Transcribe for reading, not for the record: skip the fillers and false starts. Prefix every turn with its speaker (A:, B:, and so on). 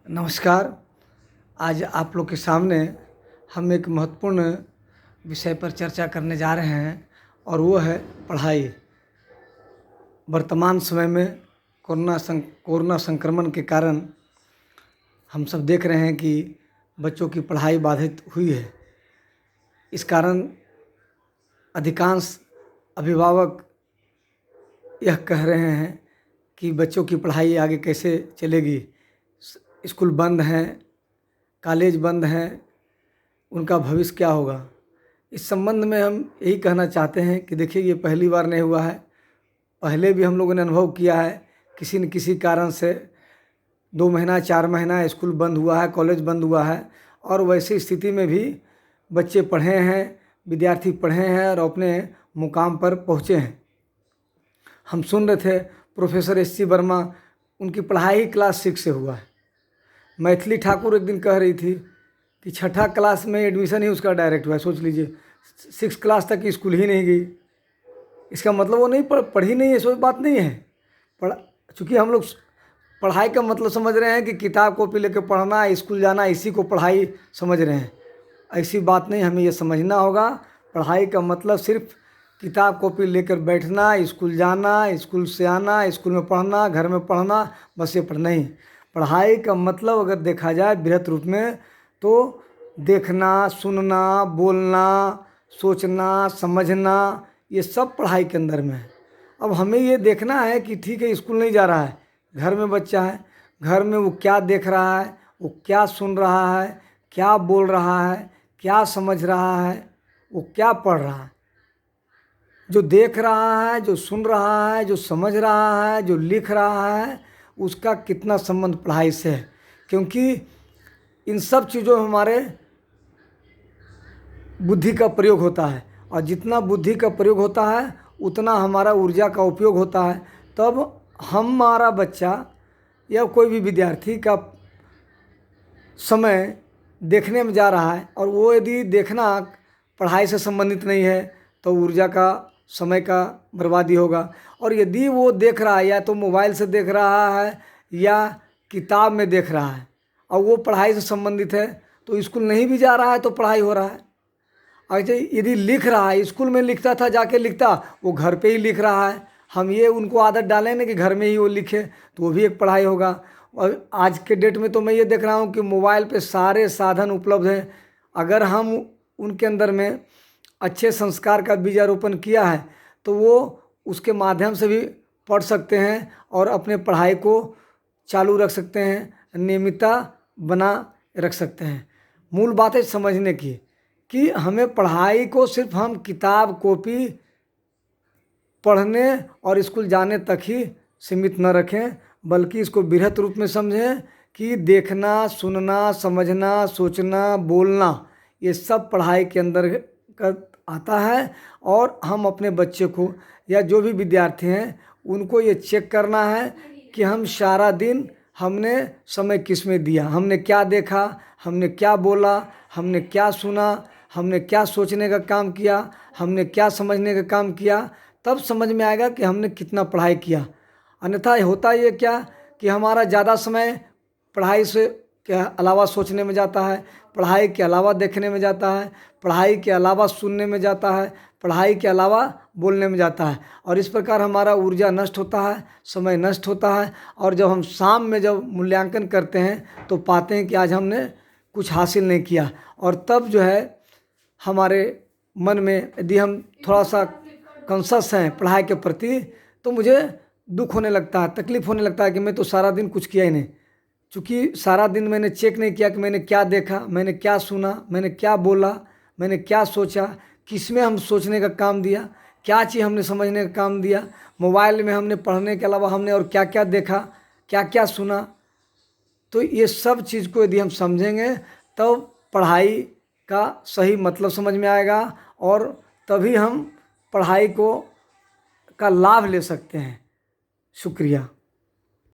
A: नमस्कार। आज आप लोग के सामने हम एक महत्वपूर्ण विषय पर चर्चा करने जा रहे हैं और वो है पढ़ाई। वर्तमान समय में कोरोना संक्रमण के कारण हम सब देख रहे हैं कि बच्चों की पढ़ाई बाधित हुई है। इस कारण अधिकांश अभिभावक यह कह रहे हैं कि बच्चों की पढ़ाई आगे कैसे चलेगी। स्कूल बंद हैं, कॉलेज बंद हैं, उनका भविष्य क्या होगा। इस संबंध में हम यही कहना चाहते हैं कि देखिए, ये पहली बार नहीं हुआ है। पहले भी हम लोगों ने अनुभव किया है, किसी न किसी कारण से 2 महीना 4 महीना स्कूल बंद हुआ है, कॉलेज बंद हुआ है। और वैसी स्थिति में भी बच्चे पढ़े हैं, विद्यार्थी पढ़े हैं और अपने मुकाम पर पहुँचे हैं। हम सुन रहे थे प्रोफेसर एस.सी. वर्मा, उनकी पढ़ाई क्लास 6 से हुआ है। मैथिली ठाकुर एक दिन कह रही थी कि 6ठा क्लास में एडमिशन ही उसका डायरेक्ट हुआ है। सोच लीजिए, 6 क्लास तक स्कूल ही नहीं गई। इसका मतलब वो नहीं पढ़ी नहीं है, सो बात नहीं है। चूँकि हम लोग पढ़ाई का मतलब समझ रहे हैं कि किताब कॉपी लेकर पढ़ना, स्कूल जाना, इसी को पढ़ाई समझ रहे हैं। ऐसी बात नहीं, हमें ये समझना होगा। पढ़ाई का मतलब सिर्फ किताब कॉपी लेकर बैठना, स्कूल जाना, स्कूल से आना, स्कूल में पढ़ना, घर में पढ़ना, बस ये पढ़ना ही। पढ़ाई का मतलब अगर देखा जाए बृहत रूप में, तो देखना, सुनना, बोलना, सोचना, समझना, ये सब पढ़ाई के अंदर में है। अब हमें ये देखना है कि ठीक है, स्कूल नहीं जा रहा है, घर में बच्चा है, घर में वो क्या देख रहा है, वो क्या सुन रहा है, क्या बोल रहा है, क्या समझ रहा है, वो क्या पढ़ रहा है। जो देख रहा है, जो सुन रहा है, जो समझ रहा है, जो लिख रहा है, उसका कितना संबंध पढ़ाई से है। क्योंकि इन सब चीज़ों में हमारे बुद्धि का प्रयोग होता है, और जितना बुद्धि का प्रयोग होता है उतना हमारा ऊर्जा का उपयोग होता है। तब हमारा बच्चा या कोई भी विद्यार्थी का समय देखने में जा रहा है, और वो यदि देखना पढ़ाई से संबंधित नहीं है तो ऊर्जा का, समय का बर्बादी होगा। और यदि वो देख रहा है, या तो मोबाइल से देख रहा है या किताब में देख रहा है, और वो पढ़ाई से संबंधित है, तो स्कूल नहीं भी जा रहा है तो पढ़ाई हो रहा है। अच्छा, यदि लिख रहा है, स्कूल में लिखता था, जाके लिखता, वो घर पे ही लिख रहा है। हम ये उनको आदत डालें ना कि घर में ही वो लिखे, तो वो भी एक पढ़ाई होगा। और आज के डेट में तो मैं ये देख रहा हूँ कि मोबाइल पे सारे साधन उपलब्ध हैं। अगर हम उनके अंदर में अच्छे संस्कार का बीजारोपण किया है, तो वो उसके माध्यम से भी पढ़ सकते हैं और अपने पढ़ाई को चालू रख सकते हैं, नियमितता बना रख सकते हैं। मूल बात है समझने की कि हमें पढ़ाई को सिर्फ हम किताब कॉपी पढ़ने और स्कूल जाने तक ही सीमित न रखें, बल्कि इसको बृहत रूप में समझें कि देखना, सुनना, समझना, सोचना, बोलना, ये सब पढ़ाई के अंदर आता है। और हम अपने बच्चे को या जो भी विद्यार्थी हैं उनको ये चेक करना है कि हम सारा दिन हमने समय किस में दिया, हमने क्या देखा, हमने क्या बोला, हमने क्या सुना, हमने क्या सोचने का काम किया, हमने क्या समझने का काम किया। तब समझ में आएगा कि हमने कितना पढ़ाई किया। अन्यथा होता ये क्या कि हमारा ज़्यादा समय पढ़ाई से के अलावा सोचने में जाता है, पढ़ाई के अलावा देखने में जाता है, पढ़ाई के अलावा सुनने में जाता है, पढ़ाई के अलावा बोलने में जाता है। और इस प्रकार हमारा ऊर्जा नष्ट होता है, समय नष्ट होता है। और जब हम शाम में जब मूल्यांकन करते हैं तो पाते हैं कि आज हमने कुछ हासिल नहीं किया। और तब जो है हमारे मन में यदि हम थोड़ा सा कॉन्शस हैं पढ़ाई के प्रति, तो मुझे दुख होने लगता है, तकलीफ़ होने लगता है कि मैं तो सारा दिन कुछ किया ही नहीं। चूँकि सारा दिन मैंने चेक नहीं किया कि मैंने क्या देखा, मैंने क्या सुना, मैंने क्या बोला, मैंने क्या सोचा, किस में हम सोचने का काम दिया, क्या चीज़ हमने समझने का काम दिया। मोबाइल में हमने पढ़ने के अलावा हमने और क्या क्या देखा, क्या क्या सुना। तो ये सब चीज़ को यदि हम समझेंगे तो पढ़ाई का सही मतलब समझ में आएगा, और तभी हम पढ़ाई को का लाभ ले सकते हैं। शुक्रिया।